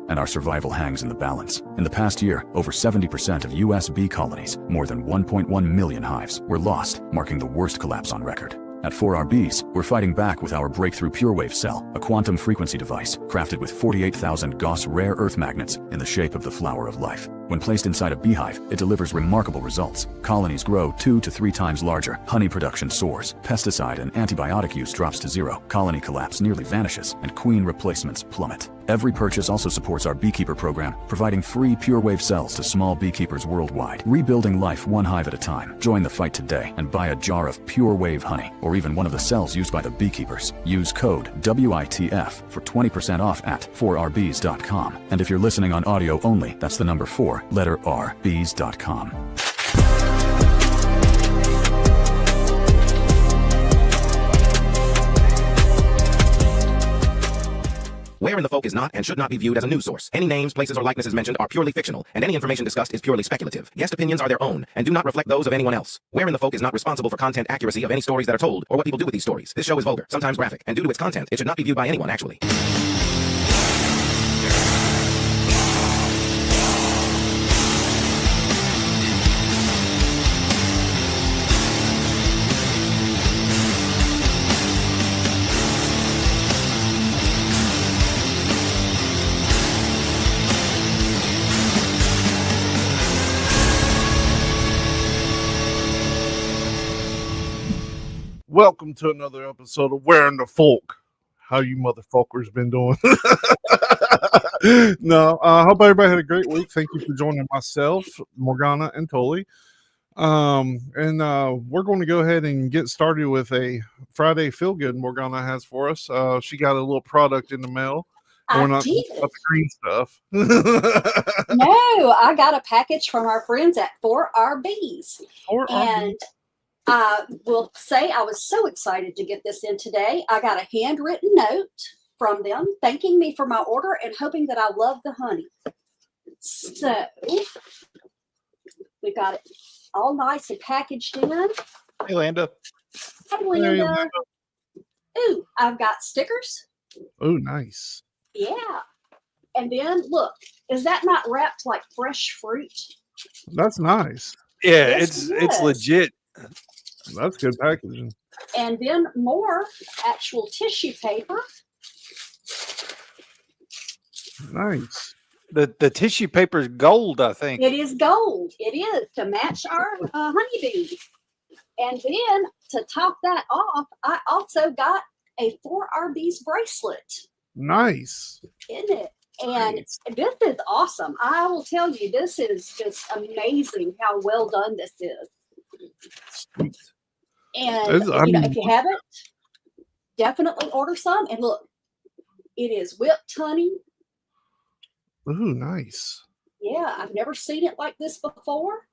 and our survival hangs in the balance. In the past year, over 70% of U.S. bee colonies, more than 1.1 million hives, were lost, marking the worst collapse on record. At 4RBs, we're fighting back with our breakthrough PureWave cell, a quantum frequency device crafted with 48,000 Gauss rare earth magnets in the shape of the flower of life. When placed inside a beehive, it delivers remarkable results. Colonies grow 2 to 3 times larger, honey production soars, pesticide and antibiotic use drops to zero, colony collapse nearly vanishes, and queen replacements plummet. Every purchase also supports our beekeeper program, providing free PureWave cells to small beekeepers worldwide. Rebuilding life one hive at a time. Join the fight today and buy a jar of PureWave honey, or even one of the cells used by the beekeepers. Use code WITF for 20% off at 4rbs.com. And if you're listening on audio only, that's the number 4, letter R, bees.com. Where in the Folk is not and should not be viewed as a news source. Any names, places, or likenesses mentioned are purely fictional, and any information discussed is purely speculative. Guest opinions are their own and do not reflect those of anyone else. Where in the Folk is not responsible for content accuracy of any stories that are told or what people do with these stories. This show is vulgar, sometimes graphic, and due to its content, it should not be viewed by anyone actually. Welcome to another episode of Where in the Folk. How you motherfuckers been doing? I hope everybody had a great week. Thank you for joining myself, Morgana, and Tully. We're going to go ahead and get started with a Friday Feel Good Morgana has for us. She got a little product in the mail. We're not talking about the green stuff. No, I got a package from our friends at 4RBs. And I will say I was so excited to get this in today. I got a handwritten note from them thanking me for my order and hoping that I love the honey. So we got it all nice and packaged in. Hey, Landa. Hey, Landa. Ooh, I've got stickers. Oh, nice. Yeah. And then look, is that not wrapped like fresh fruit? That's nice. Yeah, Yes, it's legit. That's good packaging. And then more actual tissue paper. Nice. The tissue paper is gold, I think. It is gold. It is to match our honeybee. And then to top that off, I also got a 4RB's bracelet. Nice. Isn't it? And Nice. this is awesome. I will tell you, this is just amazing how well done this is. Sweet. And if you haven't, definitely order some. And look, it is whipped honey. Ooh, nice. Yeah, I've never seen it like this before,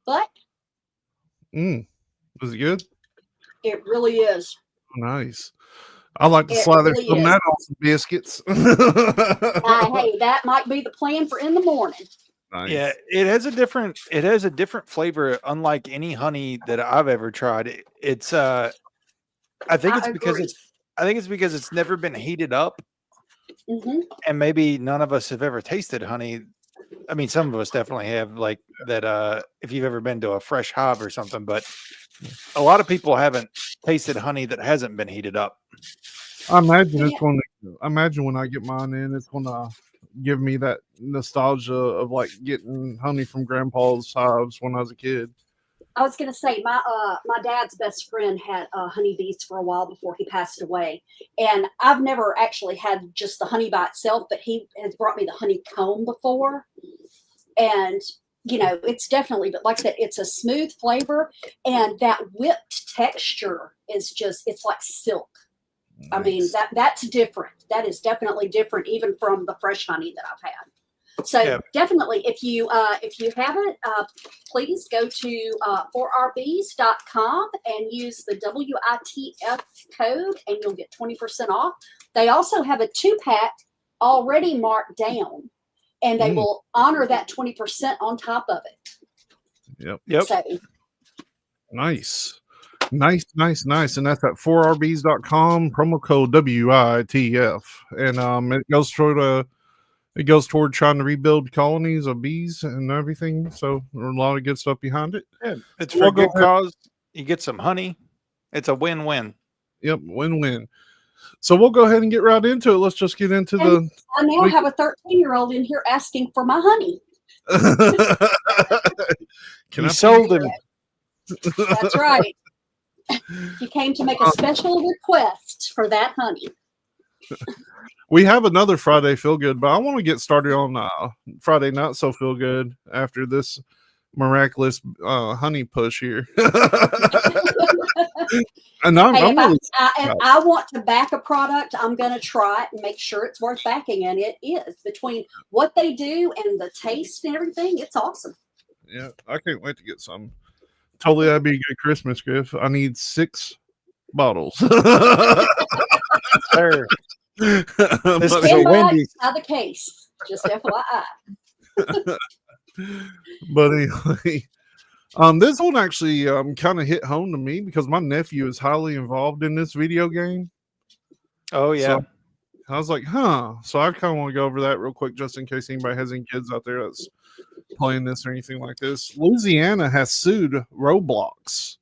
but Was it good? it really is. Nice. I like to slather some of that on some biscuits. Hey, that might be the plan for in the morning. Nice. Yeah, it has a different flavor, unlike any honey that I've ever tried. It's I think it's because it's never been heated up, and maybe none of us have ever tasted honey. I mean, some of us definitely have, like that. If you've ever been to a fresh hive or something, but a lot of people haven't tasted honey that hasn't been heated up. I imagine imagine when I get mine in, it's gonna give me that nostalgia of like getting honey from grandpa's hives when I was a kid. I was going to say my dad's best friend had honeybees for a while before he passed away, and I've never actually had just the honey by itself, but he has brought me the honeycomb before, and it's definitely, but like I said, it's a smooth flavor, and that whipped texture is it's like silk. Nice. I mean, that's different. That is definitely different, even from the fresh honey that I've had. So definitely, if you haven't, please go to 4rbs.com and use the WITF code, and you'll get 20% off. They also have a 2-pack already marked down, and they will honor that 20% on top of it. Yep. So, nice. And that's at 4rbs.com, promo code WITF. And it goes through it goes toward trying to rebuild colonies of bees and everything. So there's a lot of good stuff behind it. Yeah, it's So for we'll a good go ahead. cause. You get some honey. It's a win-win. Yep, win-win. So we'll go ahead and get right into it. Let's just get into And the. I now have a 13-year-old in here asking for my honey. Can You I sold him. That's right. He came to make a special request for that honey. We have another Friday Feel Good, but I want to get started on Friday Not So Feel Good after this miraculous honey push here. And I'm Hey, really if I want to back a product, I'm going to try it and make sure it's worth backing. And it is. Between what they do and the taste and everything, it's awesome. yeah, I can't wait to get some. Totally, that'd be a good Christmas gift. I need 6 bottles. Sir, this is a $10 Wendy's. out of the case. Just FYI. But anyway, this one actually kind of hit home to me because my nephew is highly involved in this video game. Oh yeah. So I was like, huh. So I kind of want to go over that real quick just in case anybody has any kids out there that's playing this or anything like this. Louisiana has sued Roblox,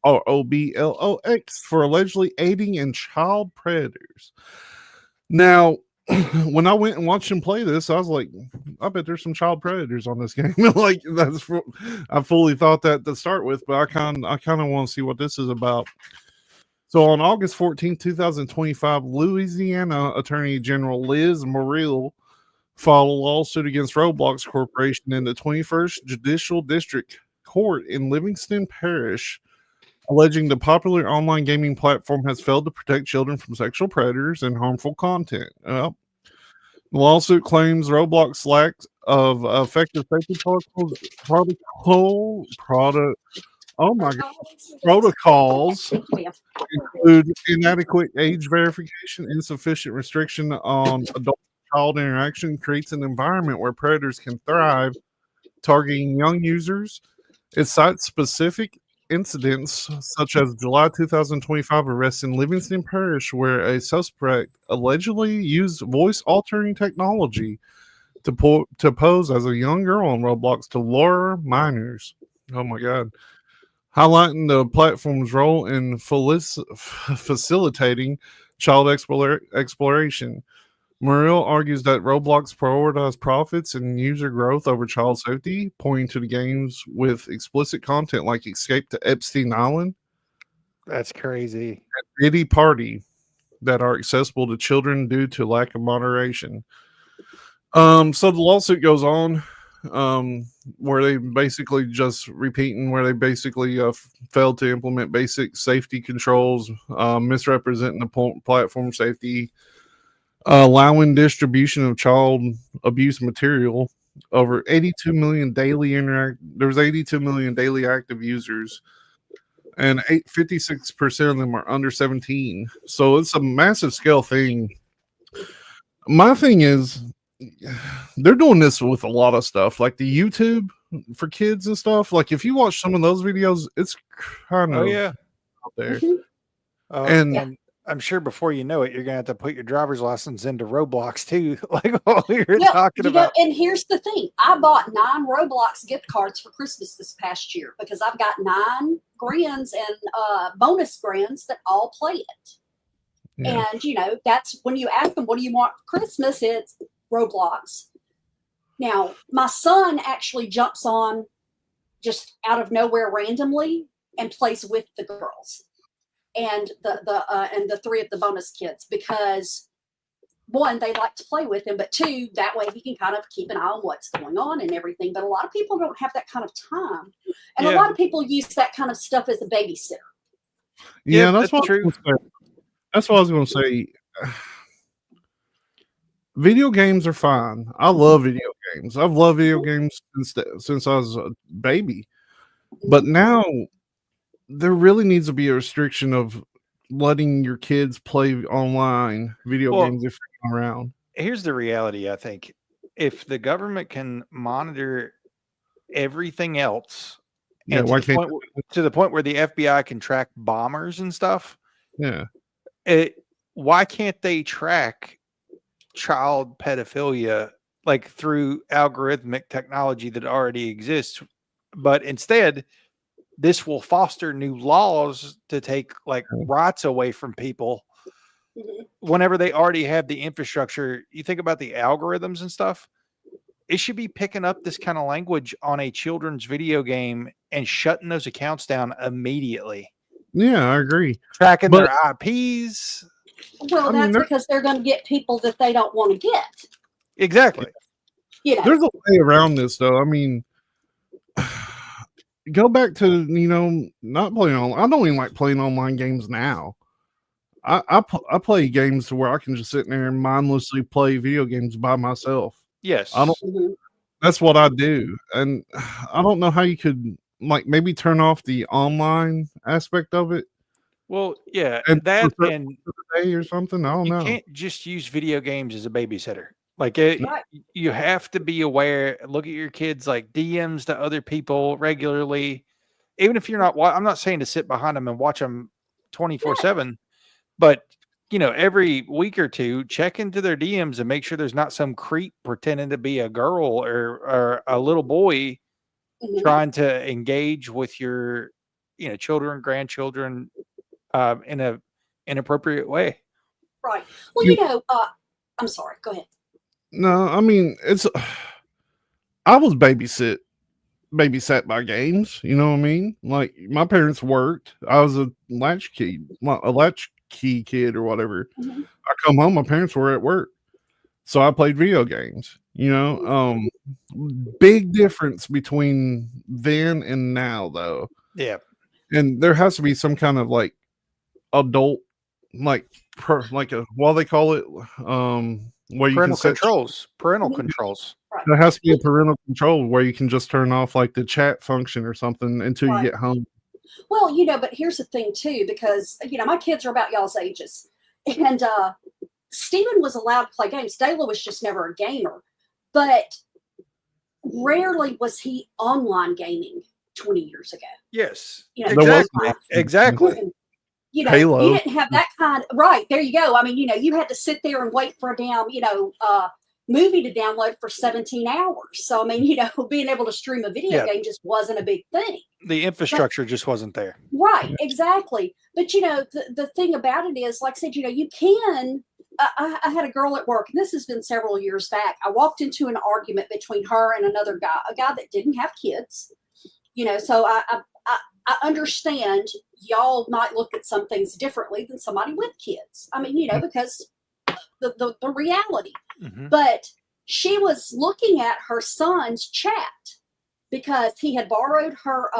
or Oblox, for allegedly aiding in child predators. Now, when I went and watched him play this, I was like, I bet there's some child predators on this game. Like I fully thought that to start with, but I kind of want to see what this is about. So on August 14, 2025, Louisiana Attorney General Liz Muriel filed a lawsuit against Roblox Corporation in the 21st Judicial District Court in Livingston Parish, alleging the popular online gaming platform has failed to protect children from sexual predators and harmful content. The lawsuit claims Roblox lacks of effective safety protocols include inadequate age verification, insufficient restriction on adult-child interaction, creates an environment where predators can thrive, targeting young users. It cites specific incidents such as July 2025 arrest in Livingston Parish where a suspect allegedly used voice altering technology to pose as a young girl on Roblox to lure minors. Oh my god. Highlighting the platform's role in facilitating child exploration. Muriel argues that Roblox prioritizes profits and user growth over child safety, pointing to the games with explicit content like Escape to Epstein Island. That's crazy. And Diddy Party that are accessible to children due to lack of moderation. So the lawsuit goes on, where they basically just repeating where they basically failed to implement basic safety controls, misrepresenting the platform safety, allowing distribution of child abuse material. Over 82 million daily there's 82 million daily active users, and 56% of them are under 17. So it's a massive scale thing. My thing is, they're doing this with a lot of stuff, like the YouTube for kids and stuff. Like if you watch some of those videos, it's kind of out there. Mm-hmm. I'm sure before you know it, you're gonna have to put your driver's license into Roblox too, like what we were talking about. And here's the thing: I bought 9 Roblox gift cards for Christmas this past year because I've got 9 grands and bonus grands that all play it. Yeah. And that's when you ask them, "What do you want for Christmas?" It's Roblox. Now, my son actually jumps on just out of nowhere randomly and plays with the girls and the 3 of the bonus kids because 1, they like to play with him, but 2, that way he can kind of keep an eye on what's going on and everything. But a lot of people don't have that kind of time, and a lot of people use that kind of stuff as a babysitter. Yeah, that's true. That's what I was going to say. Video games are fine. I love video games. I've loved video games since I was a baby. But now there really needs to be a restriction of letting your kids play online video games if they're around. Here's the reality, I think. If the government can monitor everything else, to the point where the FBI can track bombers and stuff, yeah, why can't they track child pedophilia like through algorithmic technology that already exists, but instead this will foster new laws to take like rights away from people whenever they already have the infrastructure. You think about the algorithms and stuff, it should be picking up this kind of language on a children's video game and shutting those accounts down immediately. Yeah, I agree. Tracking their IPs. Well, that's because they're going to get people that they don't want to get. Exactly. You know. There's a way around this, though. I mean, go back to, not playing on. I don't even like playing online games now. I play games to where I can just sit in there and mindlessly play video games by myself. Yes. That's what I do. And I don't know how you could like maybe turn off the online aspect of it. Well, yeah, and that and day or something. I don't know. You can't just use video games as a babysitter. Like you have to be aware. Look at your kids like DMs to other people regularly, even if you're not. I'm not saying to sit behind them and watch them 24/7, but every week or two, check into their DMs and make sure there's not some creep pretending to be a girl or a little boy trying to engage with your children, grandchildren in a inappropriate way. Right. Well, I'm sorry. Go ahead. No, I mean I was babysat by games. You know what I mean? Like my parents worked. I was a latchkey kid or whatever. I come home, my parents were at work, so I played video games. Big difference between then and now, though. Yeah, and there has to be some kind of like adult, like what they call it, where you parental can set parental controls. There has to be a parental control where you can just turn off like the chat function or something until you get home. Well, but here's the thing too, because my kids are about y'all's ages, and Stephen was allowed to play games. Dayla was just never a gamer, but rarely was he online gaming 20 years ago. Yes, exactly. Halo. You didn't have that kind of, right, there you go. I mean, you had to sit there and wait for a damn, movie to download for 17 hours. So, I mean, being able to stream a video game just wasn't a big thing. The infrastructure just wasn't there. Right, exactly. But, the thing about it is, like I said, you can, I had a girl at work, and this has been several years back. I walked into an argument between her and another guy, a guy that didn't have kids. So I understand y'all might look at some things differently than somebody with kids. I mean, because the reality. But she was looking at her son's chat because he had borrowed her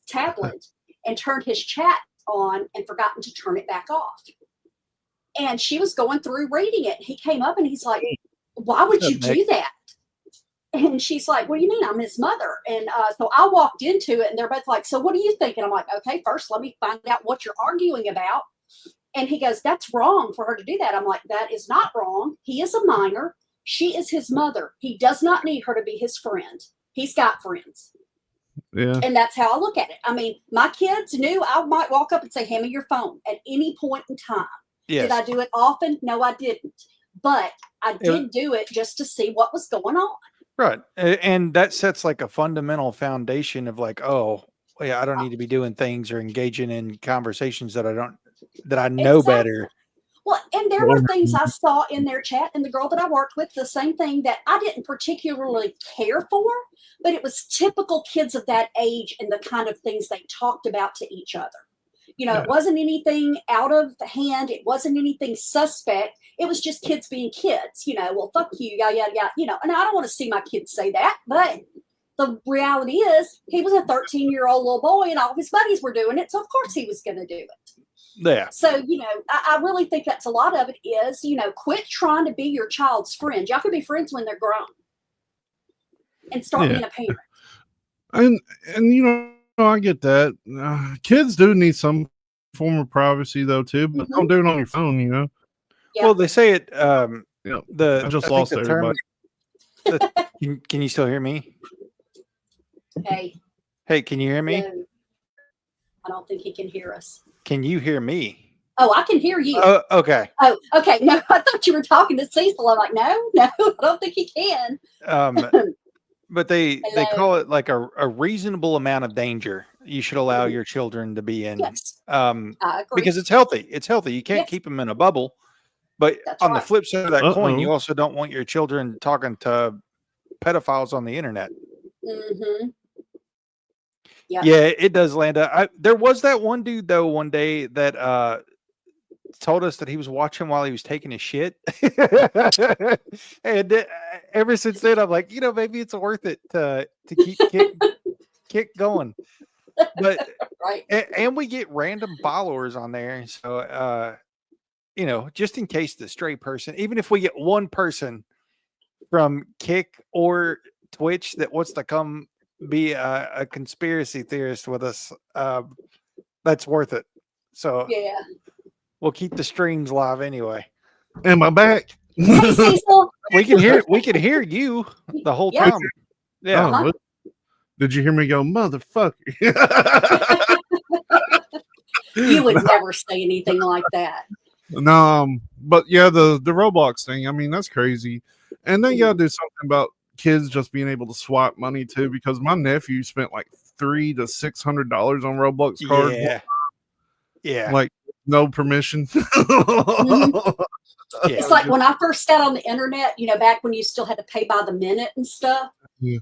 tablet and turned his chat on and forgotten to turn it back off. And she was going through reading it. He came up and he's like, "Why would you do that?" And she's like, "What do you mean? I'm his mother." And so I walked into it and they're both like, "So what do you think?" And I'm like, "Okay, first let me find out what you're arguing about." And he goes, "That's wrong for her to do that." I'm like, "That is not wrong. He is a minor. She is his mother. He does not need her to be his friend. He's got friends." Yeah. And that's how I look at it. I mean, my kids knew I might walk up and say, "Hand me your phone" at any point in time. Yes. Did I do it often? No, I didn't. But I did do it just to see what was going on. Right. And that sets like a fundamental foundation of like, oh, yeah, I don't need to be doing things or engaging in conversations that I know better. Well, and there were things I saw in their chat, and the girl that I worked with, the same thing that I didn't particularly care for, but it was typical kids of that age and the kind of things they talked about to each other. It wasn't anything out of hand. It wasn't anything suspect. It was just kids being kids, well, fuck you, yeah, and I don't want to see my kids say that, but the reality is he was a 13-year-old little boy and all of his buddies were doing it. So of course he was going to do it. Yeah. So, I really think that's a lot of it is, quit trying to be your child's friend. Y'all can be friends when they're grown and start being a parent. And I get that. Kids do need some form of privacy though too, but don't do it on your phone, Yeah. Well, they say it. I just lost everybody. Can you still hear me? Hey, can you hear me? No, I don't think he can hear us. Can you hear me? Oh, I can hear you. Oh, okay. Oh, okay. No, I thought you were talking to Cecil. I'm like, no, I don't think he can. But they Hello. call it like a reasonable amount of danger you should allow your children to be in. Yes, I agree. Because it's healthy. It's healthy. You can't Yes. keep them in a bubble. But That's on the right. flip side of that coin, Uh-oh. you also don't want your children talking to pedophiles on the internet. Mm-hmm. Yep. Yeah, it does, Landa. There was that one dude though one day that told us that he was watching while he was taking his shit. And ever since then, I'm like, maybe it's worth it to keep kick going. But Right. and we get random followers on there, so just in case the stray person, even if we get one person from Kick or Twitch that wants to come be a conspiracy theorist with us, that's worth it. So Yeah. we'll keep the streams live anyway. Am I back? Hey, Cecil. We can hear you the whole Yeah. time. Yeah. Oh, what? Did you hear me go, motherfucker? You would never say anything like that. No, but yeah, the Roblox thing. I mean, that's crazy, and they gotta do something about kids just being able to swap money too. Because my nephew spent like $300 to $600 on Roblox cards. Yeah. Like no permission. Mhm. Yeah. It's like when I first got on the internet, back when you still had to pay by the minute and stuff. Yeah.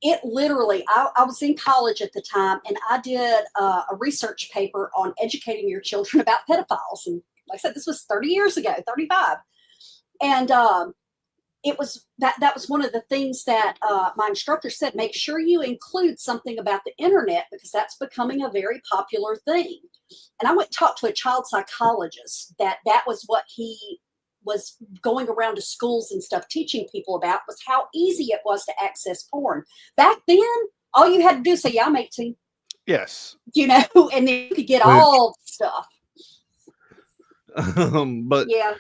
It literally, I was in college at the time, and I did a research paper on educating your children about pedophiles. And like I said, this was 30 years ago, 35. And it was that was one of the things that my instructor said, make sure you include something about the internet because that's becoming a very popular thing. And I went and talked to a child psychologist that was what he was going around to schools and stuff teaching people about, was how easy it was to access porn. Back then, all you had to do is say, yeah, I'm 18. Yes. And then you could get all the stuff. But yeah,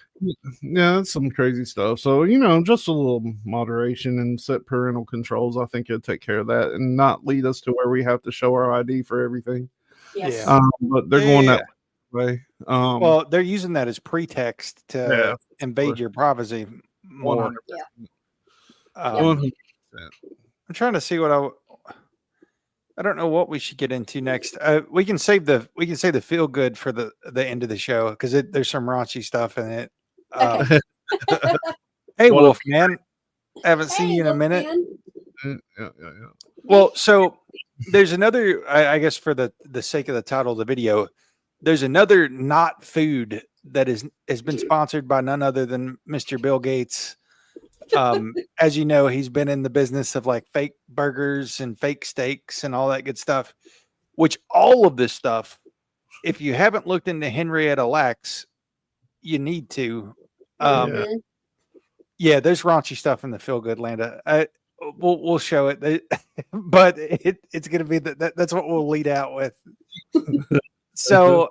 it's some crazy stuff. So, just a little moderation and set parental controls. I think it'll take care of that and not lead us to where we have to show our ID for everything. yes. Yeah. But they're going that way. Well, they're using that as pretext to invade your privacy more. 100%. Yeah. 100%. I'm trying to see what I don't know what we should get into next. We can save the feel good for the end of the show because there's some raunchy stuff in it. Okay. Hey, What Wolf man, haven't seen you in a minute. Yeah. Well, so there's another. I guess for the sake of the title of the video, there's another not food that has been sponsored by none other than Mr. Bill Gates. As you know, he's been in the business of like fake burgers and fake steaks and all that good stuff, which all of this stuff, if you haven't looked into Henrietta Lacks, you need to. Yeah, there's raunchy stuff in the Feel Good Landa. We'll show it, but it's going to be that's what we'll lead out with. So,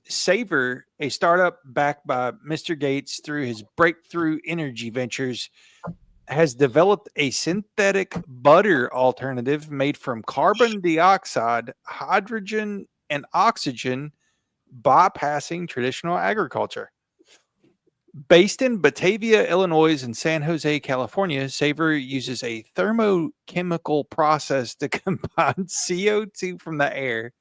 Savor, a startup backed by Mr. Gates through his breakthrough energy ventures, has developed a synthetic butter alternative made from carbon dioxide, hydrogen, and oxygen, bypassing traditional agriculture. Based in Batavia, Illinois, and San Jose, California, Savor uses a thermochemical process to combine CO2 from the air,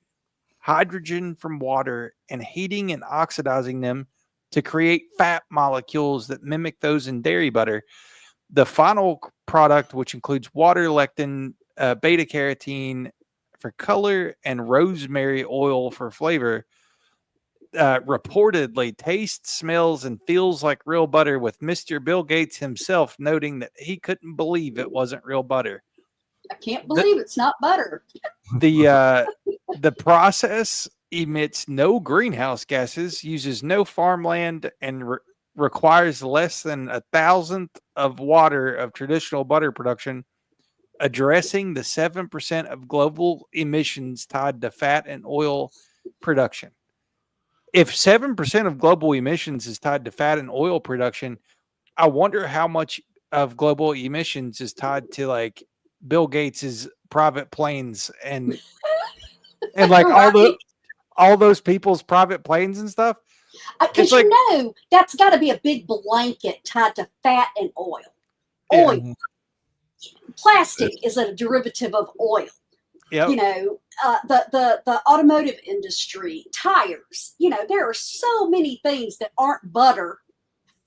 hydrogen from water, and heating and oxidizing them to create fat molecules that mimic those in dairy butter. The final product, which includes water, lectin, beta carotene for color, and rosemary oil for flavor, reportedly tastes, smells, and feels like real butter, with Mr. Bill Gates himself noting that he couldn't believe it wasn't real butter. I can't believe it's not butter. The process emits no greenhouse gases, uses no farmland, and requires less than 1,000th of water of traditional butter production, addressing the 7% of global emissions tied to fat and oil production. If 7% of global emissions is tied to fat and oil production, I wonder how much of global emissions is tied to like Bill Gates's private planes and like all those people's private planes and stuff. Because like, that's got to be a big blanket tied to fat and oil. Yeah. Oil. Plastic is a derivative of oil. Yep. You know, the automotive industry, tires. You know, there are so many things that aren't butter.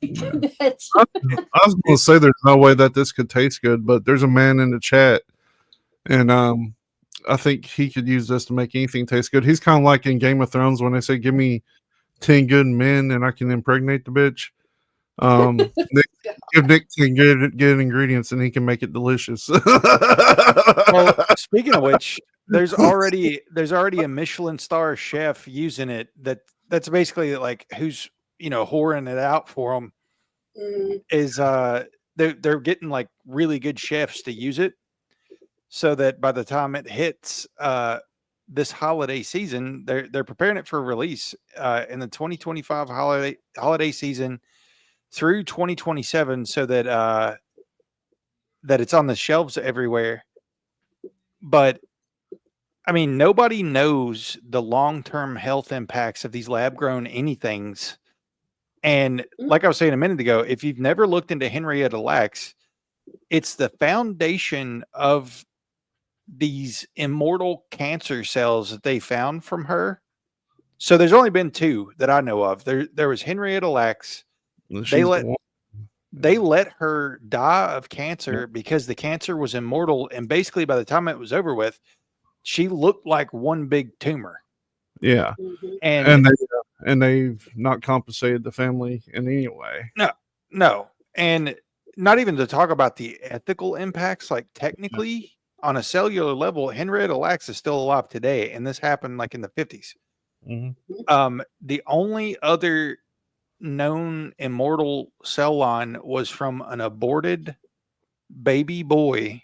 I was going to say there's no way that this could taste good, but there's a man in the chat, and I think he could use this to make anything taste good. He's kind of like in Game of Thrones when they say, "Give me 10 good men, and I can impregnate the bitch." Give Nick 10 good ingredients, and he can make it delicious. Well, speaking of which, there's already a Michelin star chef using it. That's basically like who's whoring it out for them. Is they're getting like really good chefs to use it, so that by the time it hits this holiday season, they're preparing it for release in the 2025 holiday season through 2027, so that that it's on the shelves everywhere. But I mean, nobody knows the long-term health impacts of these lab-grown anythings. And like I was saying a minute ago, if you've never looked into Henrietta Lacks, it's the foundation of these immortal cancer cells that they found from her. So there's only been 2 that I know of. There was Henrietta Lacks. They let her die of cancer because the cancer was immortal, and basically by the time it was over with, she looked like one big tumor. Yeah. And they've not compensated the family in any way. No. And not even to talk about the ethical impacts, like technically on a cellular level, Henrietta Lacks is still alive today. And this happened like in the 50s. The only other known immortal cell line was from an aborted baby boy.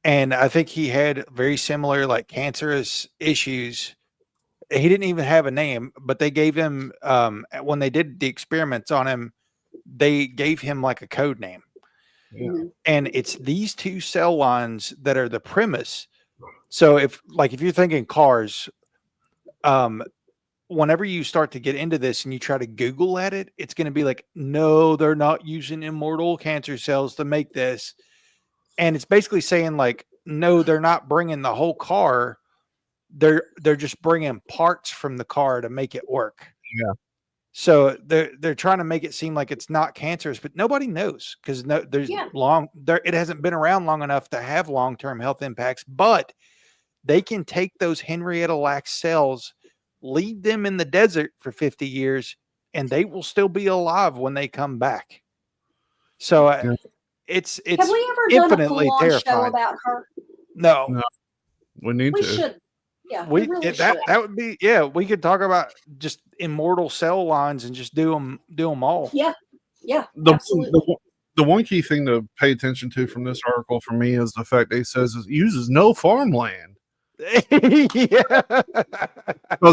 And I think he had very similar like cancerous issues. He didn't even have a name, but they gave him, when they did the experiments on him, they gave him like a code name. And it's these 2 cell lines that are the premise. So if you're thinking cars, whenever you start to get into this and you try to Google at it, it's going to be like, no, they're not using immortal cancer cells to make this. And it's basically saying like, no, they're not bringing the whole car. They're just bringing parts from the car to make it work. Yeah. So they're trying to make it seem like it's not cancerous, but nobody knows because it hasn't been around long enough to have long-term health impacts. But they can take those Henrietta Lacks cells, leave them in the desert for 50 years, and they will still be alive when they come back. So it's have we ever infinitely done a terrifying. show about her? No. We need to. Should. Yeah, we really that would be we could talk about just immortal cell lines and just do them all. Yeah, absolutely. The one key thing to pay attention to from this article for me is the fact that he says it uses no farmland. Because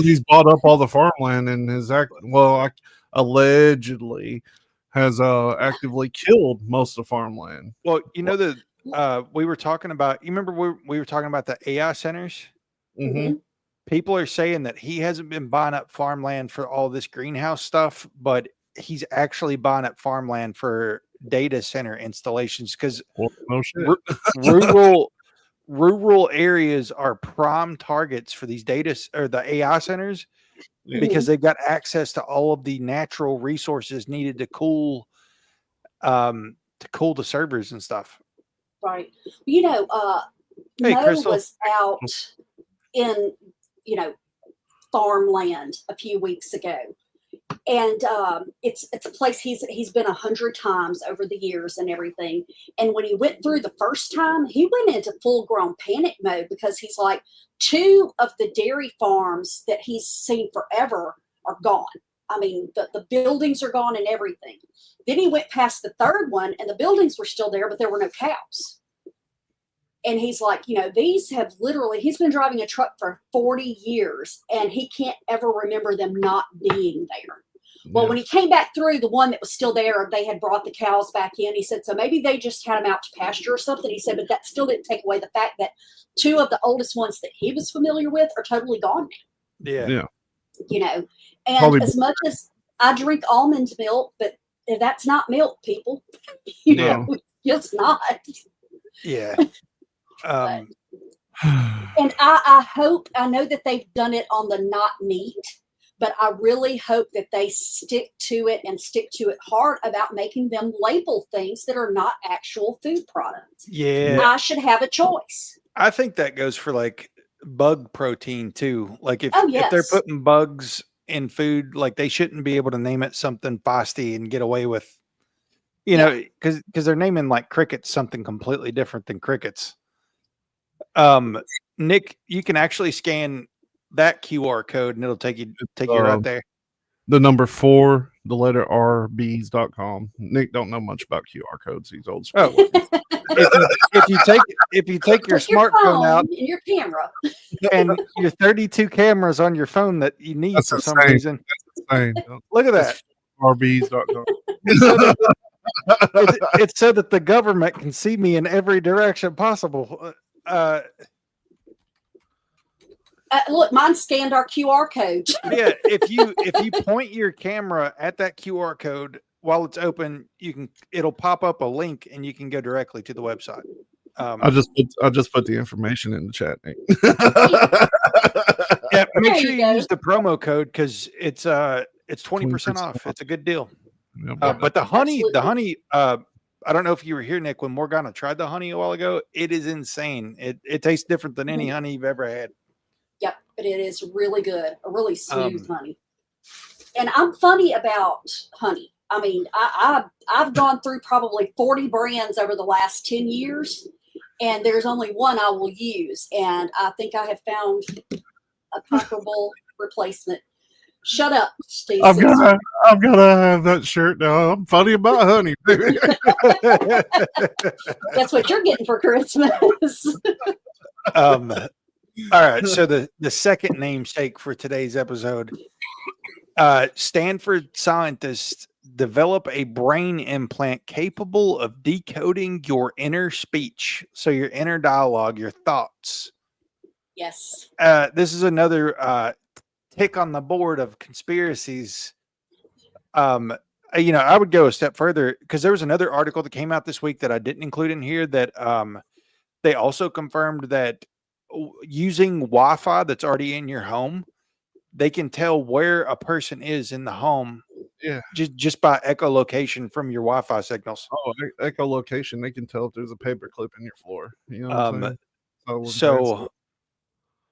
he's bought up all the farmland and allegedly has actively killed most of the farmland. Well, we were talking about, you remember we were talking about the AI centers? People are saying that he hasn't been buying up farmland for all this greenhouse stuff, but he's actually buying up farmland for data center installations because rural areas are prime targets for these the AI centers because they've got access to all of the natural resources needed to cool the servers and stuff. Right. Mo was out in farmland a few weeks ago, and it's a place he's been 100 times over the years and everything. And when he went through the first time, he went into full-grown panic mode because he's like, 2 of the dairy farms that he's seen forever are gone. I mean, the buildings are gone and everything. Then he went past the 3rd one and the buildings were still there, but there were no cows. And he's like, these have he's been driving a truck for 40 years and he can't ever remember them not being there. Well, when he came back through the one that was still there, they had brought the cows back in. He said, so maybe they just had them out to pasture or something. He said, but that still didn't take away the fact that 2 of the oldest ones that he was familiar with are totally gone now. Yeah. Yeah. You know, and Probably- as much as I drink almond milk, but that's not milk, people. You No. know, it's not. Yeah. But, and I hope, I know that they've done it on the not meat, but I really hope that they stick to it and stick to it hard about making them label things that are not actual food products. Yeah. I should have a choice. I think that goes for like bug protein too. Like if they're yes. putting bugs in food, like they shouldn't be able to name it something feisty and get away with, you know, because they're naming like crickets something completely different than crickets. Nick, you can actually scan that QR code and it'll take you right there. The number 4, the letter rbs.com. Nick don't know much about QR codes. He's old school. If you take your smartphone out and your camera and your 32 cameras on your phone that you need That's for some insane. reason. That's insane. Look at that. rbs.com. It's so that the government can see me in every direction possible. Look, mine scanned our QR code. Yeah, if you point your camera at that QR code while it's open, it'll pop up a link and you can go directly to the website. I just put the information in the chat, Nick. Yeah, make sure you use the promo code because it's 20% off. It's a good deal. But the honey, I don't know if you were here, Nick, when Morgana tried the honey a while ago. It is insane. It tastes different than any honey you've ever had. Yep, but it is really good, a really smooth honey. And I'm funny about honey. I mean, I've gone through probably 40 brands over the last 10 years, and there's only one I will use. And I think I have found a comparable replacement. Shut up, Steve. I've got to have that shirt now. I'm funny about honey. That's what you're getting for Christmas. All right. So the second namesake for today's episode, Stanford scientists develop a brain implant capable of decoding your inner speech. So your inner dialogue, your thoughts. Yes. This is another tick on the board of conspiracies. I would go a step further because there was another article that came out this week that I didn't include in here that they also confirmed that using Wi-Fi that's already in your home, they can tell where a person is in the home. Yeah, just by echolocation from your Wi-Fi signals. Oh, echolocation! They can tell if there's a paperclip in your floor. You know what I'm saying? So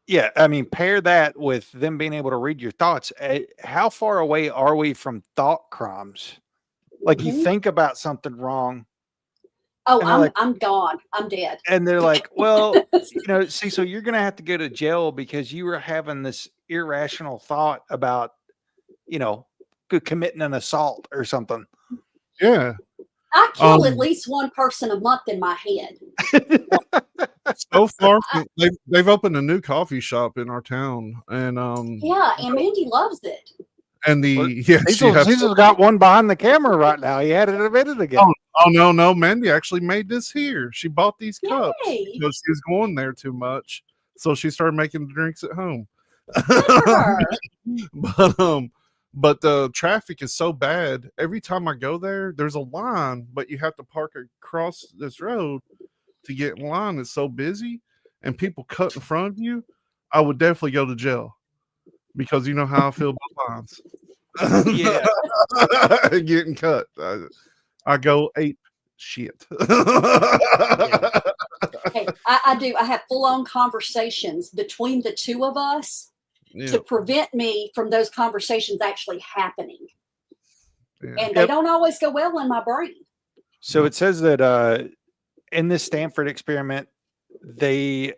yeah, I mean, pair that with them being able to read your thoughts. How far away are we from thought crimes? Like you think about something wrong. Oh, I'm gone. I'm dead. And they're like, well, so you're going to have to go to jail because you were having this irrational thought about, committing an assault or something. Yeah. I kill at least one person a month in my head. So far, they've opened a new coffee shop in our town, and yeah, and Mandy loves it. And Cecil's got one behind the camera right now. He had it a minute ago. Oh no, Mandy actually made this here. She bought these cups because she was going there too much, so she started making the drinks at home. But the traffic is so bad. Every time I go there, there's a line, but you have to park across this road to get in line. It's so busy, and people cut in front of you. I would definitely go to jail because you know how I feel about lines. Yeah, getting cut. I go ape shit. Hey, I do. I have full-on conversations between the two of us to prevent me from those conversations actually happening. Yeah. And they don't always go well in my brain. So it says that in this Stanford experiment, they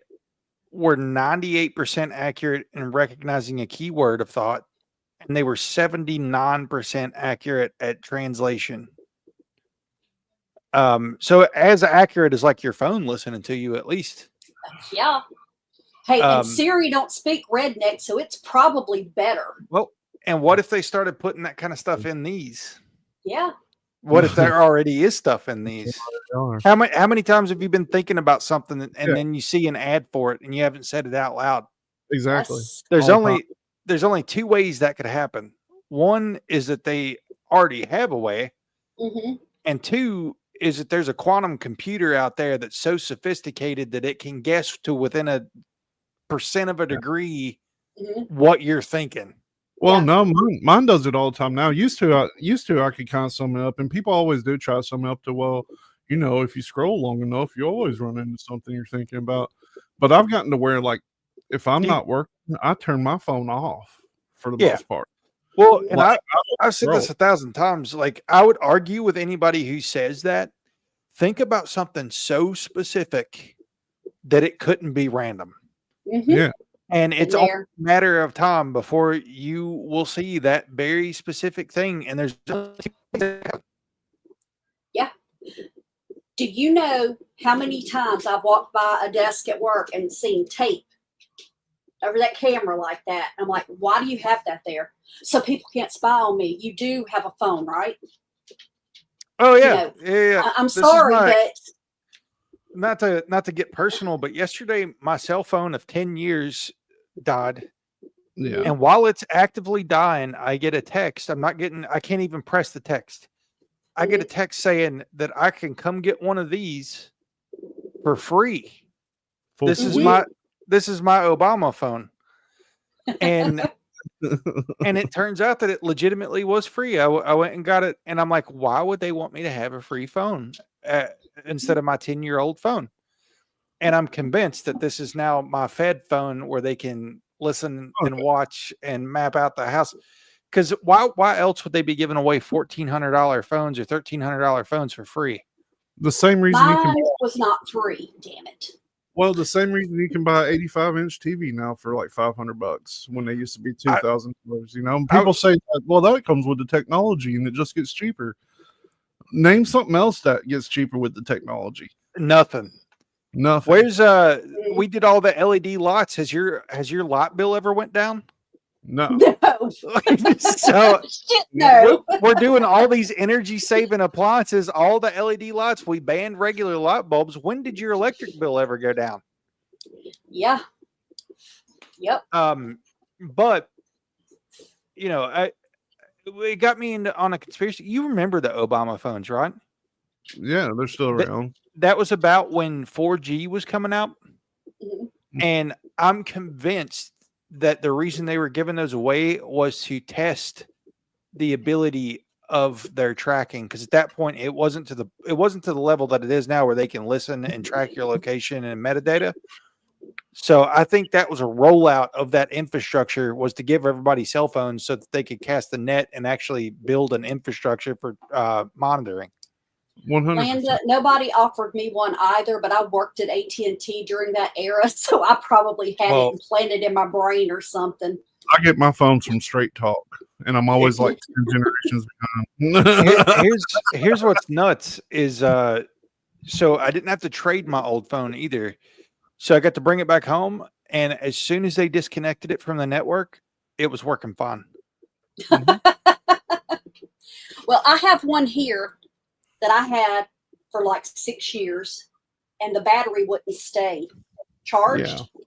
were 98% accurate in recognizing a keyword of thought, and they were 79% accurate at translation. So as accurate as like your phone listening to you, at least. Yeah. Hey, and Siri don't speak redneck, so it's probably better. Well, and what if they started putting that kind of stuff in these? Yeah. What if there already is stuff in these? How many times have you been thinking about something and then you see an ad for it and you haven't said it out loud? Exactly. Yes. There's only there's only two ways that could happen. One is that they already have a way, and two is that there's a quantum computer out there that's so sophisticated that it can guess to within a % of a degree what you're thinking. Well, no, mine does it all the time now. Used to I could kind of sum it up, and people always do try to sum it up to, well, you know, if you scroll long enough, you always run into something you're thinking about. But I've gotten to where, like, if I'm not working, I turn my phone off for the most part. Well, and Like, I've said this 1,000 times. Like, I would argue with anybody who says that. Think about something so specific that it couldn't be random. Yeah. And it's only a matter of time before you will see that very specific thing. And there's Do you know how many times I've walked by a desk at work and seen tape over that camera like that? I'm like, why do you have that there? So people can't spy on me. You do have a phone, right? Oh yeah, You know, yeah. I'm sorry, but not to get personal, but yesterday my cell phone of 10 years died. Yeah. And while it's actively dying, I get a text. I can't even press the text. I get a text saying that I can come get one of these for free. This is my Obama phone. And and it turns out that it legitimately was free. I went and got it, and I'm like, why would they want me to have a free phone instead of my 10-year-old phone? And I'm convinced that this is now my Fed phone where they can listen and watch and map out the house. Because why else would they be giving away $1,400 phones or $1,300 phones for free? The same reason mine was not free. Damn it. Well, the same reason you can buy an 85-inch TV now for like $500 when they used to be $2,000. You know, people say, well, that comes with the technology and it just gets cheaper. Name something else that gets cheaper with the technology. Nothing. Where's we did all the LED lights. Has your light bill ever went down? No. So Shit, no. we're doing all these energy saving appliances, all the LED lights. We banned regular light bulbs. When did your electric bill ever go down? Yeah. Yep. But you know, it got me on a conspiracy. You remember the Obama phones, right? Yeah, they're still around. That was about when 4G was coming out. And I'm convinced that the reason they were giving those away was to test the ability of their tracking. Because at that point, it wasn't to the level that it is now, where they can listen and track your location and metadata. So I think that was a rollout of that infrastructure, was to give everybody cell phones so that they could cast the net and actually build an infrastructure for monitoring. 100%. Nobody offered me one either, but I worked at AT&T during that era, so I probably had it implanted in my brain or something. I get my phones from Straight Talk, and I'm always like 2 generations behind. Here's what's nuts is so I didn't have to trade my old phone either. So I got to bring it back home, and as soon as they disconnected it from the network, it was working fine. Well, I have one here that I had for like 6 years, and the battery wouldn't stay charged. Yeah.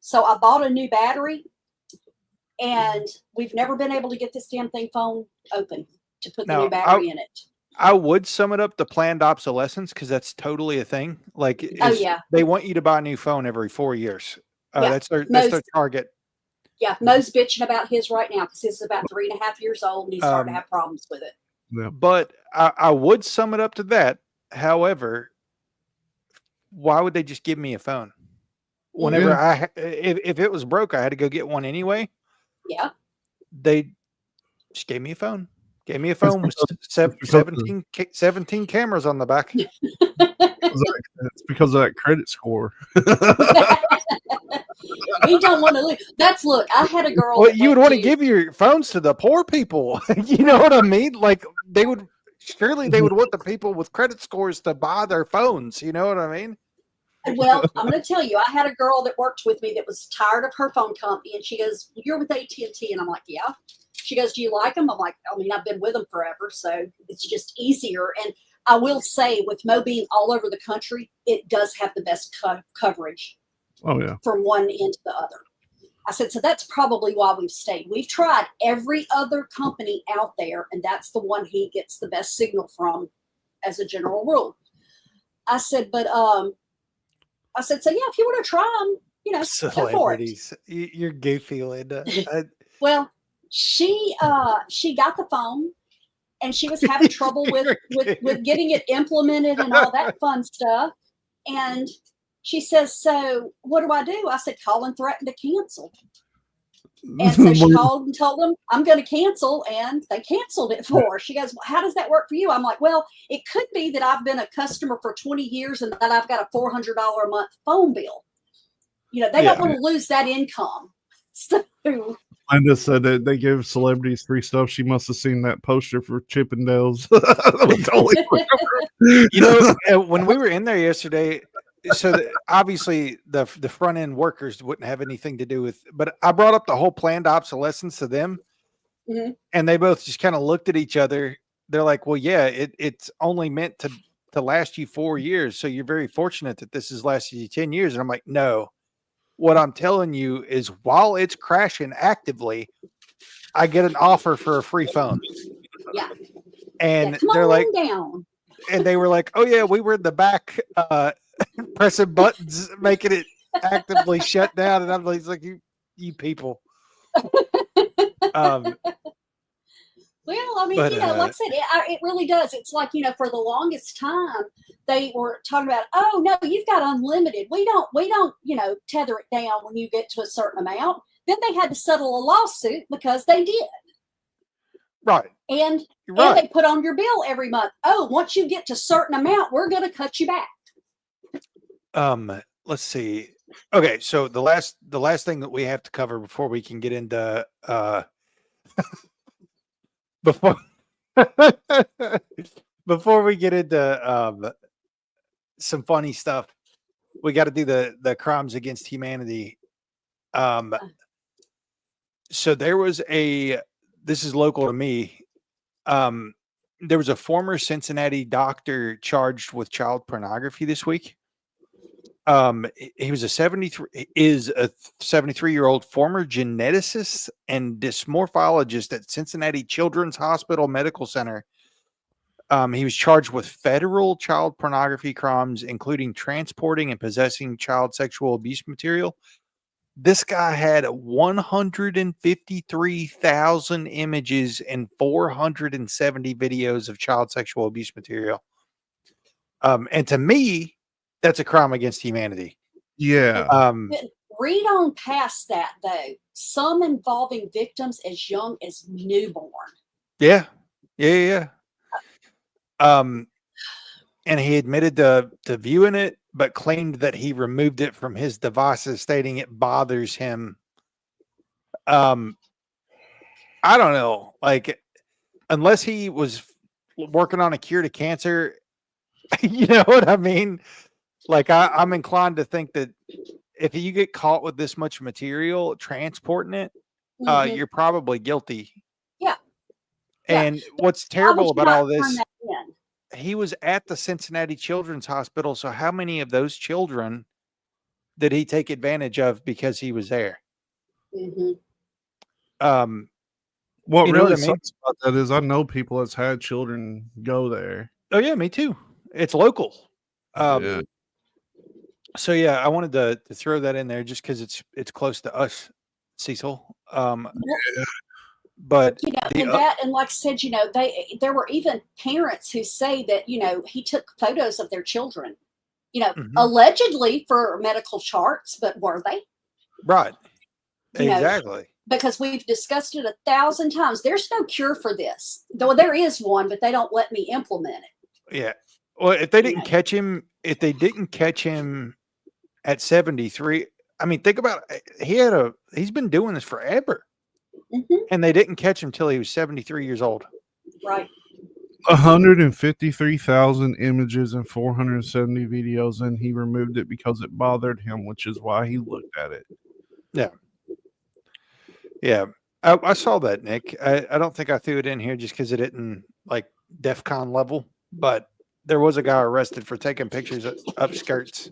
So I bought a new battery, and we've never been able to get this damn phone open to put the new battery in it. I would sum it up to planned obsolescence, because that's totally a thing. Like, they want you to buy a new phone every 4 years. That's their target. Yeah, Mo's bitching about his right now because his is about 3.5 years old, and he's starting to have problems with it. Yeah. But I would sum it up to that. However, why would they just give me a phone? Whenever if it was broke, I had to go get one anyway. Yeah. They just gave me a phone. Gave me a phone with 17 cameras on the back. It's because of that credit score. We don't want to lose. Look, I had a girl. Well, you would want to give your phones to the poor people. You know what I mean? Like, they would want the people with credit scores to buy their phones. You know what I mean? Well, I'm going to tell you, I had a girl that worked with me that was tired of her phone company, and she goes, "You're with AT&T," and I'm like, "Yeah." She goes, "Do you like them?" I'm like, "I mean, I've been with them forever, so it's just easier." And I will say, with Mo being all over the country, it does have the best coverage. Oh yeah, from one end to the other. I said, so that's probably why we've stayed. We've tried every other company out there, and that's the one he gets the best signal from as a general rule. I said, but so yeah, if you want to try them, go for it. Celebrities, you're goofy, Linda. Well, she got the phone, and she was having trouble with getting it implemented and all that fun stuff. And she says, so what do I do? I said, call and threaten to cancel. And so she called and told them, I'm going to cancel. And they canceled it for her. She goes, well, how does that work for you? I'm like, well, it could be that I've been a customer for 20 years and that I've got a $400 a month phone bill. They don't want to lose that income. So Linda said that they give celebrities free stuff. She must have seen that poster for Chippendales. When we were in there yesterday, so obviously the front end workers wouldn't have anything to do with, but I brought up the whole planned obsolescence to them, and they both just kind of looked at each other. They're like, well, yeah, it's only meant to last you 4 years. So you're very fortunate that this has lasted you 10 years. And I'm like, no, what I'm telling you is while it's crashing actively, I get an offer for a free phone. Yeah. And they're like, down. And they were like, oh yeah, we were in the back, pressing buttons, making it actively shut down. And I'm like, you people. Well, I mean, like I said, it really does. It's like, for the longest time, they were talking about, oh, no, you've got unlimited. We don't, tether it down when you get to a certain amount. Then they had to settle a lawsuit because they did. Right. And they put on your bill every month. Oh, once you get to a certain amount, we're going to cut you back. Let's see. Okay, so the last thing that we have to cover before we can get into before we get into some funny stuff, we got to do the crimes against humanity. So there was this is local to me. There was a former Cincinnati doctor charged with child pornography this week. He was a 73-year-old former geneticist and dysmorphologist at Cincinnati Children's Hospital Medical Center. He was charged with federal child pornography crimes, including transporting and possessing child sexual abuse material. This guy had 153,000 images and 470 videos of child sexual abuse material. And to me, that's a crime against humanity. Yeah. Read on past that, though. Some involving victims as young as newborn. Yeah. And he admitted to viewing it, but claimed that he removed it from his devices, stating it bothers him. I don't know. Like, unless he was working on a cure to cancer, you know what I mean? Like, I'm inclined to think that if you get caught with this much material transporting it, you're probably guilty. Yeah. And what's terrible about all this, he was at the Cincinnati Children's Hospital. So how many of those children did he take advantage of because he was there? What really sucks about that is I know people that's had children go there. Oh yeah, me too. It's local. So yeah, I wanted to throw that in there just because it's close to us, Cecil. But and like I said, there were even parents who say that he took photos of their children, allegedly for medical charts, but were they? Right. Exactly. Because we've discussed it 1,000 times. There's no cure for this, though there is one, but they don't let me implement it. Yeah. Well, if they didn't catch him at 73, I mean, think about it. He's been doing this forever. And they didn't catch him till he was 73 years old. Right. 153,000 images and 470 videos, and he removed it because it bothered him, which is why he looked at it. Yeah. Yeah. I saw that, Nick. I don't think I threw it in here just because it didn't like DEFCON level, but there was a guy arrested for taking pictures up skirts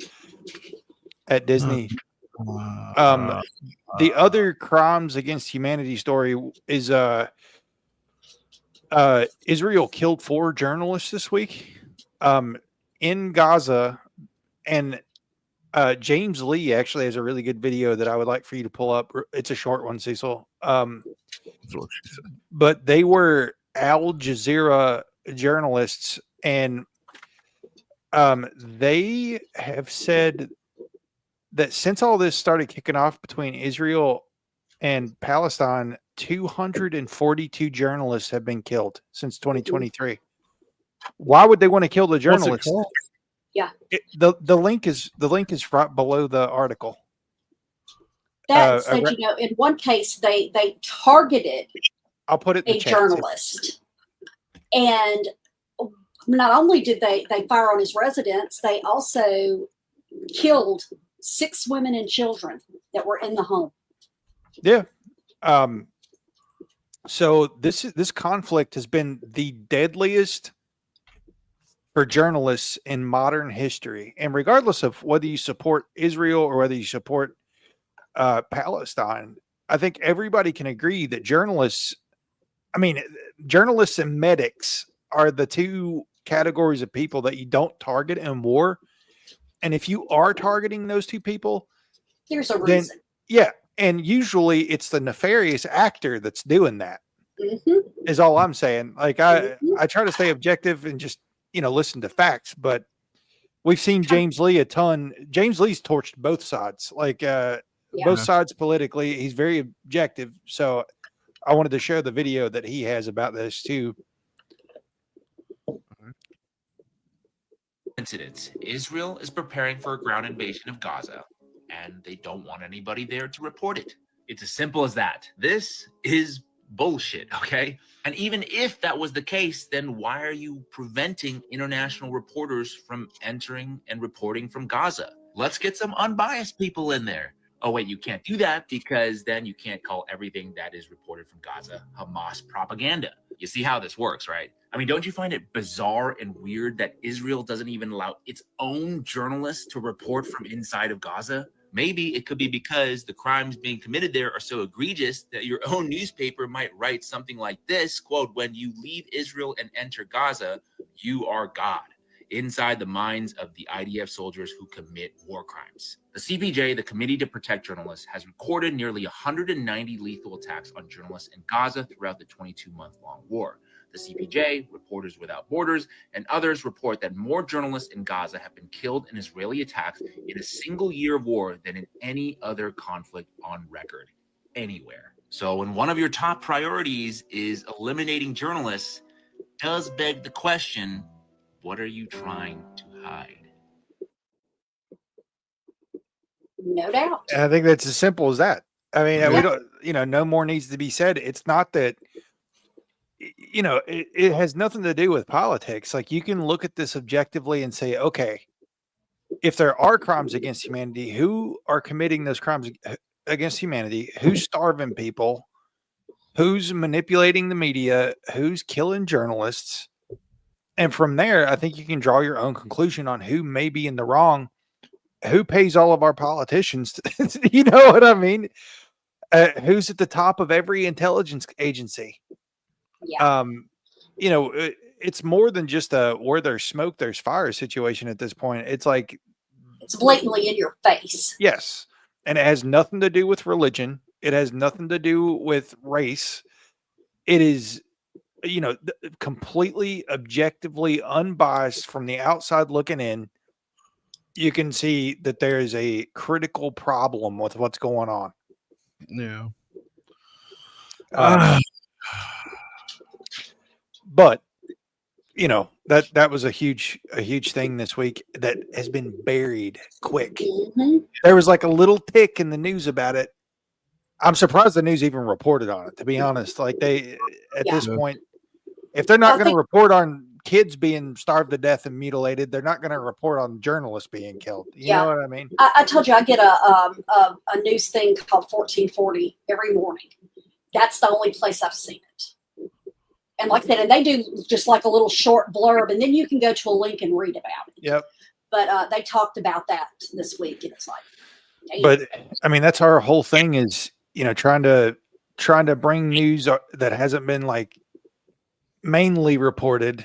at Disney. The other crimes against humanity story is Israel killed 4 journalists this week in Gaza, and James Lee actually has a really good video that I would like for you to pull up. It's a short one, Cecil. But they were Al Jazeera journalists, and they have said that since all this started kicking off between Israel and Palestine, 242 journalists have been killed since 2023. Why would they want to kill the journalists? Yeah. The link is right below the article. That said, in one case they targeted I'll put it in a journalist, and not only did they fire on his residence, they also killed 6 women and children that were in the home. Yeah. So this conflict has been the deadliest for journalists in modern history. And regardless of whether you support Israel or whether you support Palestine, I think everybody can agree that journalists and medics are the 2 categories of people that you don't target in war. And if you are targeting those 2 people, there's a reason. Yeah. And usually it's the nefarious actor that's doing that. Is all I'm saying. Like I try to stay objective and just, listen to facts, but we've seen James Lee a ton. James Lee's torched both sides, both sides politically. He's very objective. So I wanted to share the video that he has about this too. Incidents. Israel is preparing for a ground invasion of Gaza, and they don't want anybody there to report it. It's as simple as that. This is bullshit, okay? And even if that was the case, then why are you preventing international reporters from entering and reporting from Gaza? Let's get some unbiased people in there. Oh, wait, you can't do that because then you can't call everything that is reported from Gaza Hamas propaganda. You see how this works, right? I mean, don't you find it bizarre and weird that Israel doesn't even allow its own journalists to report from inside of Gaza? Maybe it could be because the crimes being committed there are so egregious that your own newspaper might write something like this, quote, "When you leave Israel and enter Gaza, you are God," inside the minds of the IDF soldiers who commit war crimes. The CPJ, the Committee to Protect Journalists, has recorded nearly 190 lethal attacks on journalists in Gaza throughout the 22-month-long war. The CPJ, Reporters Without Borders, and others report that more journalists in Gaza have been killed in Israeli attacks in a single year of war than in any other conflict on record anywhere. So when one of your top priorities is eliminating journalists, does beg the question, what are you trying to hide? No doubt. And I think that's as simple as that. I mean, we don't, no more needs to be said. It's not that, it has nothing to do with politics. Like, you can look at this objectively and say, okay, if there are crimes against humanity, who are committing those crimes against humanity? Who's starving people? Who's manipulating the media? Who's killing journalists? And from there, I think you can draw your own conclusion on who may be in the wrong, who pays all of our politicians. You know what I mean? Who's at the top of every intelligence agency? Yeah. It's more than just a where there's smoke, there's fire situation at this point. It's like it's blatantly in your face. Yes. And it has nothing to do with religion. It has nothing to do with race. It is, completely objectively unbiased from the outside looking in. You can see that there is a critical problem with what's going on. Yeah. But that was a huge thing this week that has been buried quick. Mm-hmm. There was like a little tick in the news about it. I'm surprised the news even reported on it, to be honest. Like this point, if they're not going to report on kids being starved to death and mutilated, they're not going to report on journalists being killed. You know what I mean? I told you I get a news thing called 1440 every morning. That's the only place I've seen it. And like that, and they do just like a little short blurb, and then you can go to a link and read about it. Yep. But they talked about that this week, and it's like, But I mean, that's our whole thing is, trying to bring news that hasn't been like mainly reported.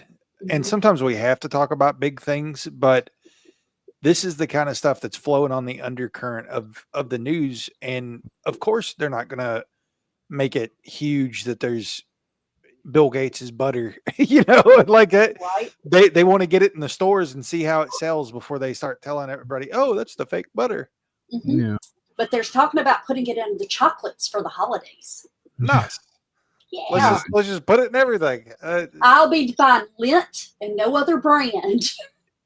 And sometimes we have to talk about big things, but this is the kind of stuff that's flowing on the undercurrent of the news. And of course, they're not going to make it huge that there's Bill Gates's butter, like Right. they want to get it in the stores and see how it sells before they start telling everybody, oh, that's the fake butter. Mhm. Yeah. But there's talking about putting it in the chocolates for the holidays. Nice. Yeah. Let's just put it in everything. I'll be buying Lindt and no other brand.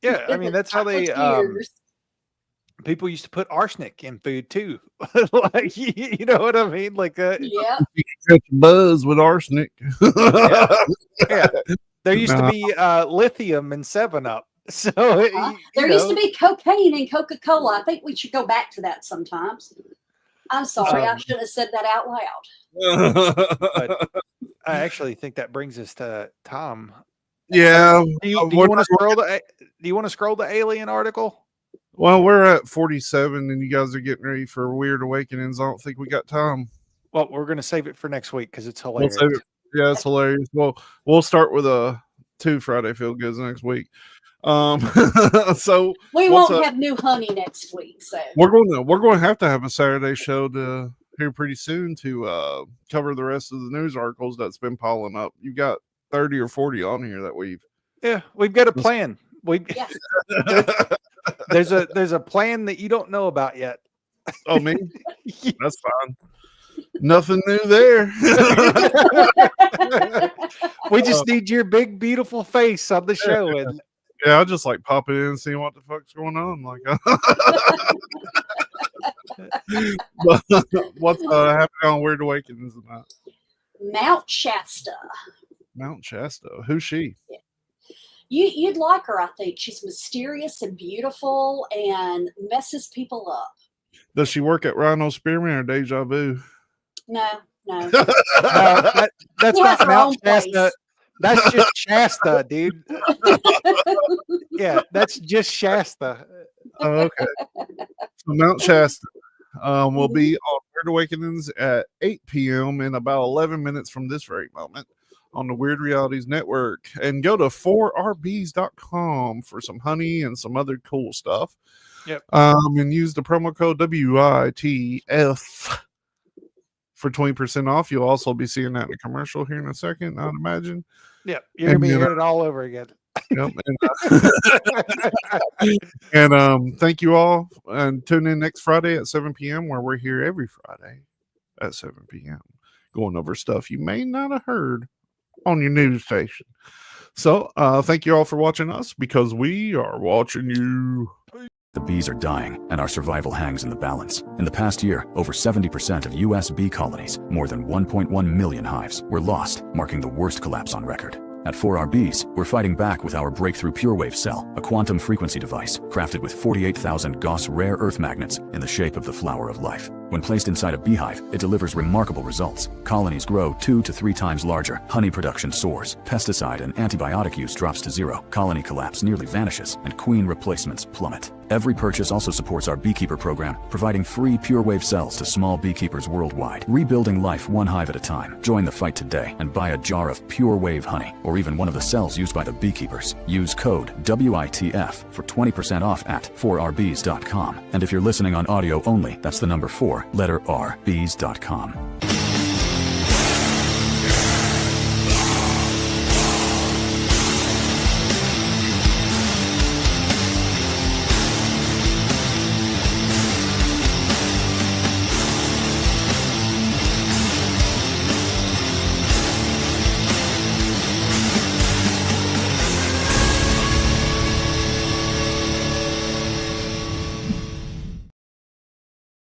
Yeah, I mean, that's how they Chocolatiers. people used to put arsenic in food too. Like, you know what I mean? Like, Yeah. Catch a buzz with arsenic. yeah. There used to be lithium in 7-Up. So There used to be cocaine in Coca-Cola. I think we should go back to that sometimes. I'm sorry, I should have said that out loud. But I actually think that brings us to Tom. Yeah. Do you want to scroll the Do you want to scroll the alien article? Well, we're at 47, and you guys are getting ready for Weird Awakenings. I don't think we got time. Well, we're going to save it for next week because it's We'll hilarious. save it. Yeah, it's hilarious. Well, we'll start with 2 Friday Feel Goods next week. So We won't have new honey next week. So we're going to have a Saturday show here pretty soon to cover the rest of the news articles that's been piling up. You got 30 or 40 on here that we've got a plan. yes. There's a plan that you don't know about yet. Oh, me? That's fine. Nothing new there. We just need your big, beautiful face on the show. And yeah, I'll just like pop it in and see what the fuck's going on. Like, what's happening on Weird Awakenings tonight? Mount Shasta. Mount Shasta. Who's she? You'd like her, I think. She's mysterious and beautiful and messes people up. Does she work at Rhino Spearman or Deja Vu? No. that's She has not her Mount own Shasta. place. That's just Shasta, dude. Yeah, that's just Shasta. Oh, okay. So Mount Shasta will be on Weird Awakenings at 8 p.m. in about 11 minutes from this very moment on the Weird Realities Network. And go to 4rbs.com for some honey and some other cool stuff. Yep. And use the promo code WITF for 20% off. You'll also be seeing that in a commercial here in a second, I'd imagine. Yeah, you're going to be hearing it all over again. Yep. And thank you all, and tune in next Friday at 7 p.m. where we're here every Friday at 7 p.m. going over stuff you may not have heard on your news station. So thank you all for watching us, because we are watching you. The bees are dying, and our survival hangs in the balance. In the past year, over 70% of U.S. bee colonies, more than 1.1 million hives, were lost, marking the worst collapse on record. At 4RBs, we're fighting back with our breakthrough PureWave cell, a quantum frequency device crafted with 48,000 Gauss rare earth magnets in the shape of the flower of life. When placed inside a beehive, it delivers remarkable results. Colonies grow 2 to 3 times larger, honey production soars, pesticide and antibiotic use drops to zero, colony collapse nearly vanishes, and queen replacements plummet. Every purchase also supports our beekeeper program, providing free PureWave cells to small beekeepers worldwide. Rebuilding life one hive at a time. Join the fight today and buy a jar of PureWave honey, or even one of the cells used by the beekeepers. Use code WITF for 20% off at 4rbs.com. And if you're listening on audio only, that's the number 4, letter R, bees.com.